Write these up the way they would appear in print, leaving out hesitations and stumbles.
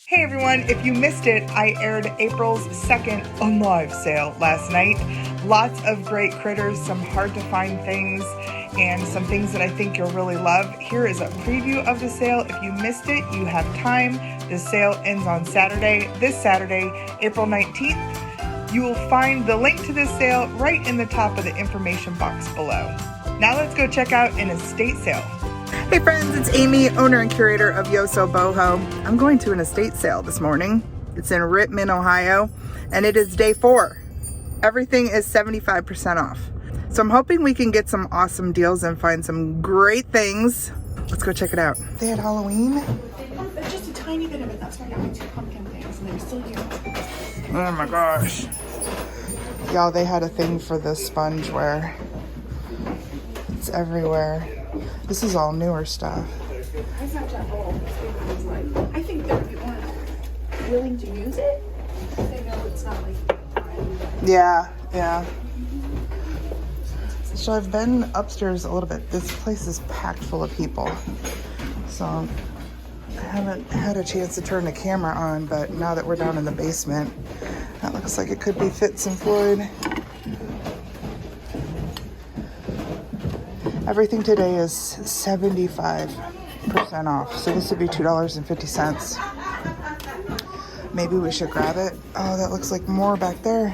Hey everyone, if you missed it, I aired April's second UNLIVE sale last night. Lots of great critters, some hard to find things, and some things that I think you'll really love. Here is a preview of the sale. If you missed it, you have time. The sale ends on Saturday, this Saturday, April 19th. You will find the link to this sale right in the top of the information box below. Now let's go check out an estate sale. Hey friends, it's Amy, owner and curator of Yosoboho. I'm going to an estate sale this morning. It's in Rittman, Ohio, and it is day 4. Everything is 75% off. So I'm hoping we can get some awesome deals and find some great things. Let's go check it out. They had Halloween. It's just a tiny bit of it. That's why I got my 2 pumpkin things, and they're still here. Oh my gosh. Y'all, they had a thing for the sponge ware. It's everywhere. This is all newer stuff. I snapped that bowl. I think that if you aren't willing to use it, they know it's not like. Yeah. So I've been upstairs a little bit. This place is packed full of people. So I haven't had a chance to turn the camera on, but now that we're down in the basement, that looks like it could be Fitz and Floyd. Everything today is 75% off. So this would be $2.50. Maybe we should grab it. Oh, that looks like more back there.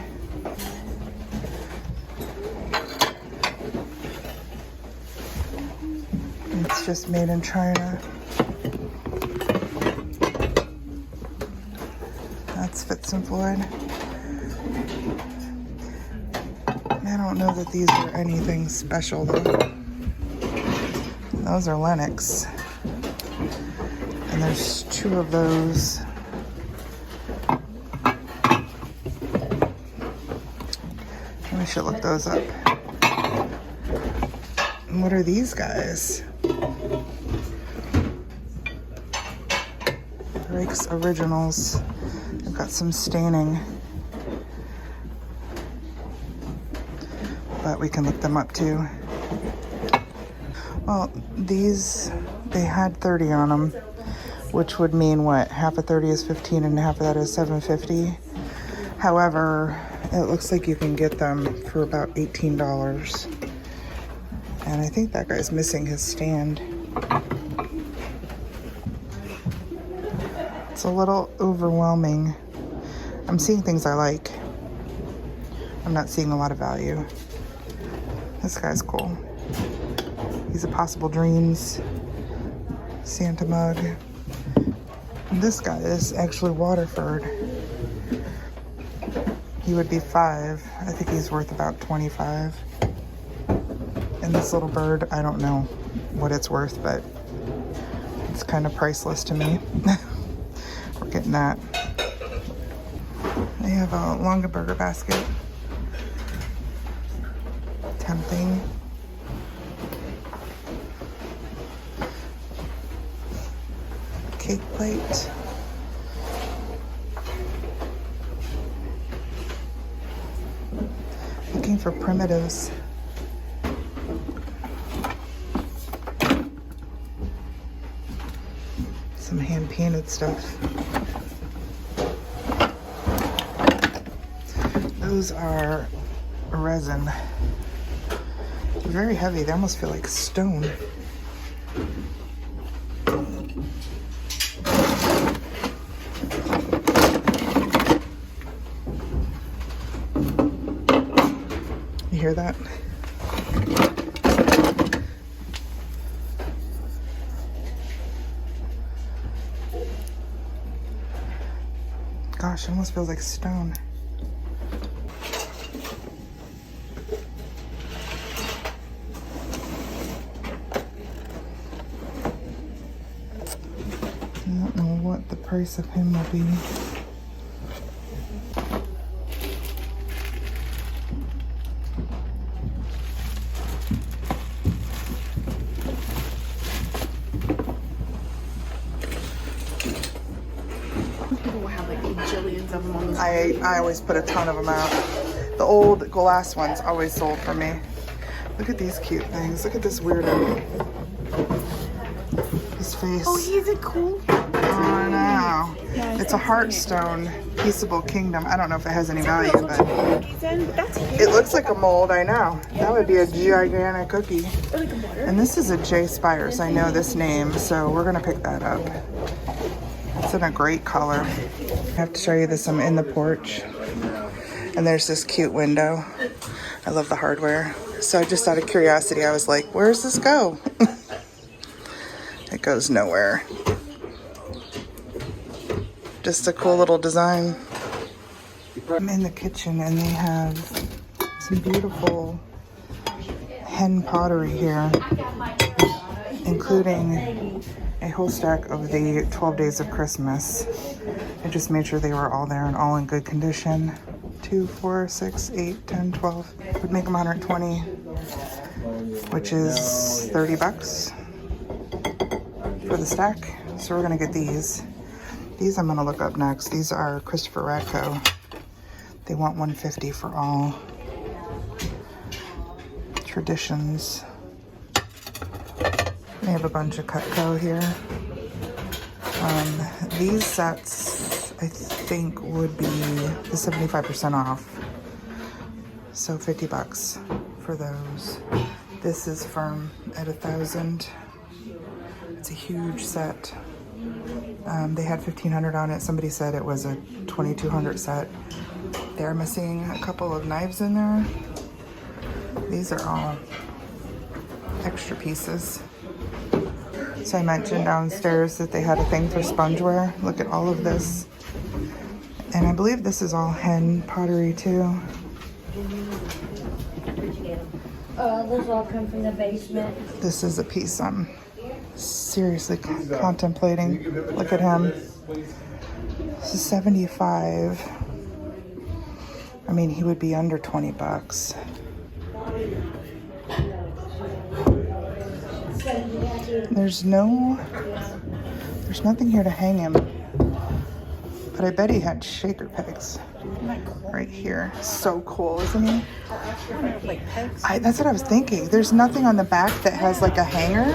It's just made in China. That's Fitz and Floyd. I don't know that these are anything special though. Those are Lennox. And there's 2 of those. We should look those up. And what are these guys? Rake's Originals. They've got some staining. But we can look them up too. Well, these, they had 30 on them, which would mean what? Half of 30 is 15 and half of that is $7.50. However, it looks like you can get them for about $18. And I think that guy's missing his stand. It's a little overwhelming. I'm seeing things I like. I'm not seeing a lot of value. This guy's cool. He's a Possible Dreams Santa mug. And this guy is actually Waterford. He would be 5. I think he's worth about 25. And this little bird, I don't know what it's worth, but it's kind of priceless to me. We're getting that. They have a Longaberger basket. Tempting. Cake plate. Looking for primitives. Some hand painted stuff. Those are resin. They're very heavy. They almost feel like stone. You hear that? Gosh, it almost feels like stone. I don't know what the price of him will be. I always put a ton of them out. The old glass ones always sold for me. Look at these cute things. Look at this weirdo. His face. Oh, he's a cool. I know. It's a Heartstone Peaceable Kingdom. I don't know if it has any value, but it looks like a mold. I know. That would be a gigantic cookie. And this is a J. Spires. I know this name, so we're going to pick that up. It's in a great color. I have to show you this. I'm in the porch, and there's this cute window. I love the hardware. So just out of curiosity, I was like, where does this go? It goes nowhere. Just a cool little design. I'm in the kitchen and they have some beautiful hen pottery here, including a whole stack of the 12 Days of Christmas. I just made sure they were all there and all in good condition. 2, 4, 6, 8, 10, 12. Would make them 120, which is 30 bucks for the stack. So we're gonna get these. These I'm gonna look up next. These are Christopher Radko. They want 150 for all. Traditions. They have a bunch of Cutco here. These sets I think would be the 75% off. So 50 bucks for those. This is firm at 1,000. It's a huge set. They had 1,500 on it. Somebody said it was a 2,200 set. They're missing a couple of knives in there. These are all extra pieces. So I mentioned downstairs that they had a thing for spongeware. Look at all of this. And I believe this is all hen pottery too. Those all come from the basement. This is a piece I'm seriously contemplating. Look at him. This is 75. I mean, he would be under 20 bucks. There's nothing here to hang him. But I bet he had shaker pegs right here. So cool, isn't he? That's what I was thinking. There's nothing on the back that has like a hanger.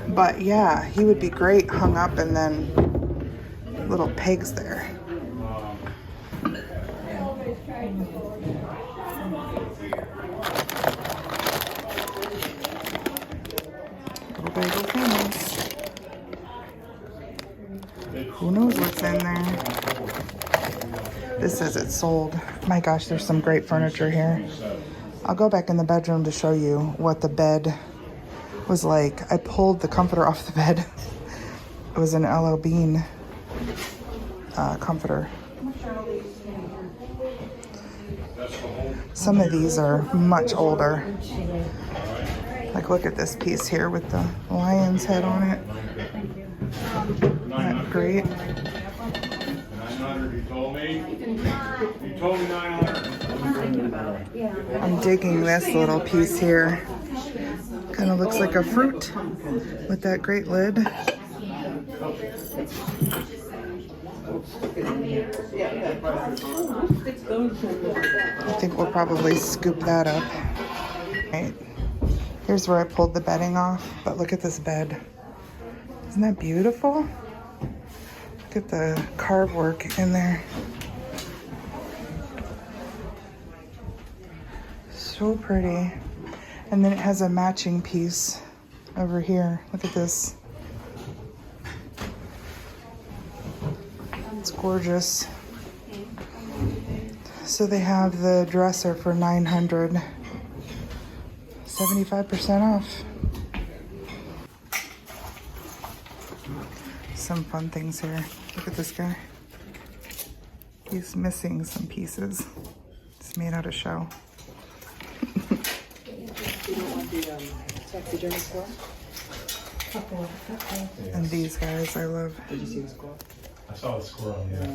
But yeah, he would be great hung up and then little pegs there. Little bagel things. Who knows what's in there? This says it's sold. My gosh, there's some great furniture here. I'll go back in the bedroom to show you what the bed was like. I pulled the comforter off the bed. It was an L.L. Bean comforter. Some of these are much older. Like, look at this piece here with the lion's head on it. Isn't that great? 900, you told me? You told me 900. I'm digging this little piece here. Kind of looks like a fruit with that great lid. I think we'll probably scoop that up. Right. Here's where I pulled the bedding off, but look at this bed. Isn't that beautiful? Look at the carve work in there. So pretty. And then it has a matching piece over here. Look at this. It's gorgeous. So they have the dresser for $900. 75% off. Some fun things here. Look at this guy. He's missing some pieces. It's made out of shell. And these guys I love. Did you see the squirrel? I saw the squirrel, yeah.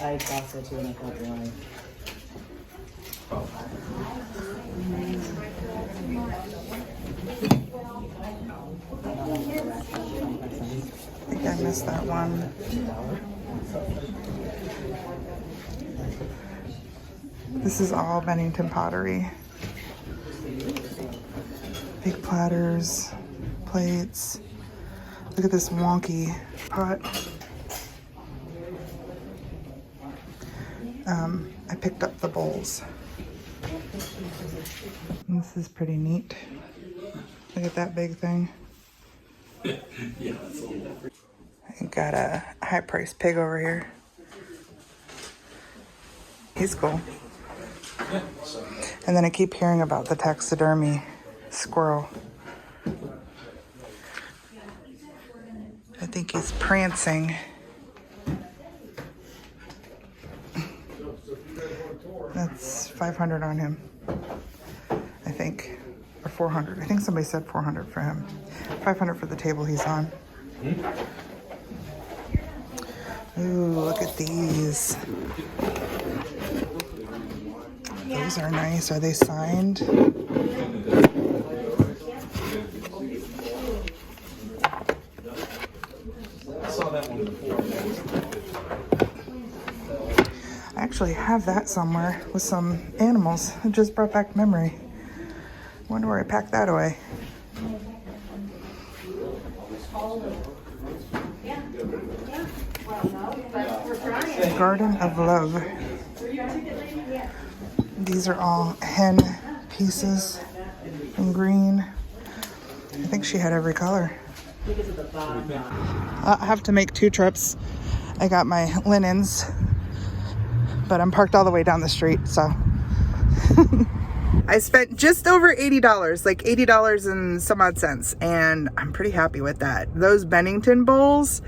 I thought so too, and I thought why. I think I missed that one. This is all Bennington pottery. Big platters, plates. Look at this wonky pot. I picked up the bowls. And this is pretty neat. Look at that big thing. I got a high-priced pig over here. He's cool. And then I keep hearing about the taxidermy squirrel. I think he's prancing. That's $500 on him, I think, or $400. I think somebody said $400 for him. $500 for the table he's on. Ooh, look at these. Those are nice. Are they signed? I saw that one before. I actually have that somewhere with some animals. It just brought back memory. Wonder where I packed that away. Garden of Love. These are all hen pieces in green. I think she had every color. I'll have to make 2 trips. I got my linens, but I'm parked all the way down the street, so. I spent just over $80, like $80 and some odd cents, and I'm pretty happy with that. Those Bennington bowls,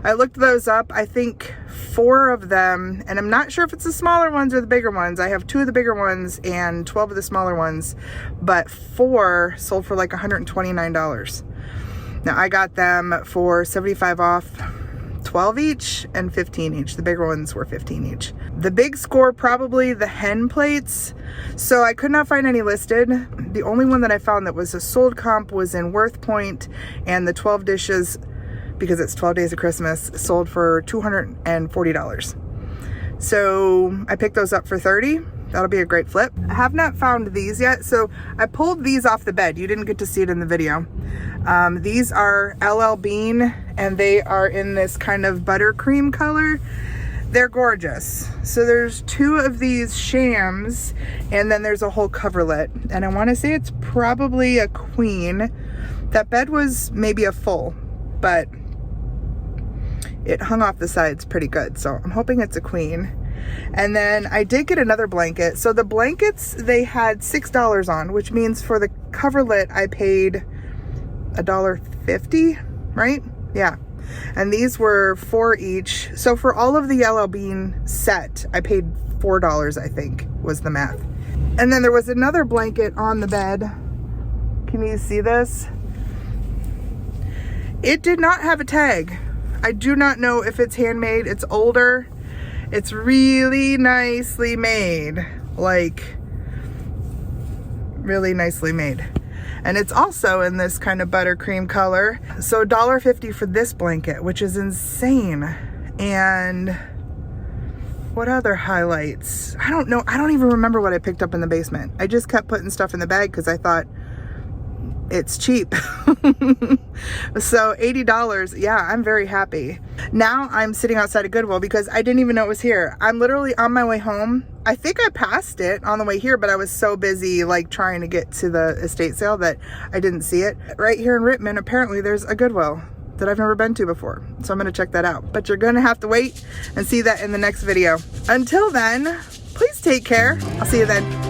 I looked those up. I think 4 of them, and I'm not sure if it's the smaller ones or the bigger ones. I have 2 of the bigger ones and 12 of the smaller ones, but 4 sold for like $129. Now I got them for 75 off, 12 each and 15 each. The bigger ones were 15 each. The big score, probably the hen plates. So I could not find any listed. The only one that I found that was a sold comp was in Worth Point, and the 12 dishes, because it's 12 days of Christmas, sold for $240. So I picked those up for $30. That'll be a great flip. I have not found these yet. So I pulled these off the bed. You didn't get to see it in the video. These are LL Bean, and they are in this kind of buttercream color. They're gorgeous. So there's 2 of these shams, and then there's a whole coverlet. And I want to say it's probably a queen. That bed was maybe a full, but it hung off the sides pretty good. So I'm hoping it's a queen. And then I did get another blanket. So the blankets, they had $6 on, which means for the coverlet, I paid $1.50, right? Yeah. And these were 4 each. So for all of the LL Bean set, I paid $4, I think, was the math. And then there was another blanket on the bed. Can you see this? It did not have a tag. I do not know if it's handmade. It's older. It's really nicely made. Like, really nicely made. And it's also in this kind of buttercream color. So $1.50 for this blanket, which is insane. And what other highlights? I don't know. I don't even remember what I picked up in the basement. I just kept putting stuff in the bag because I thought it's cheap. So $80, yeah, I'm very happy. Now I'm sitting outside of Goodwill because I didn't even know it was here. I'm literally on my way home. I think I passed it on the way here, but I was so busy like trying to get to the estate sale that I didn't see it. Right here in Rittman, apparently there's a Goodwill that I've never been to before. So I'm gonna check that out. But you're gonna have to wait and see that in the next video. Until then, please take care. I'll see you then.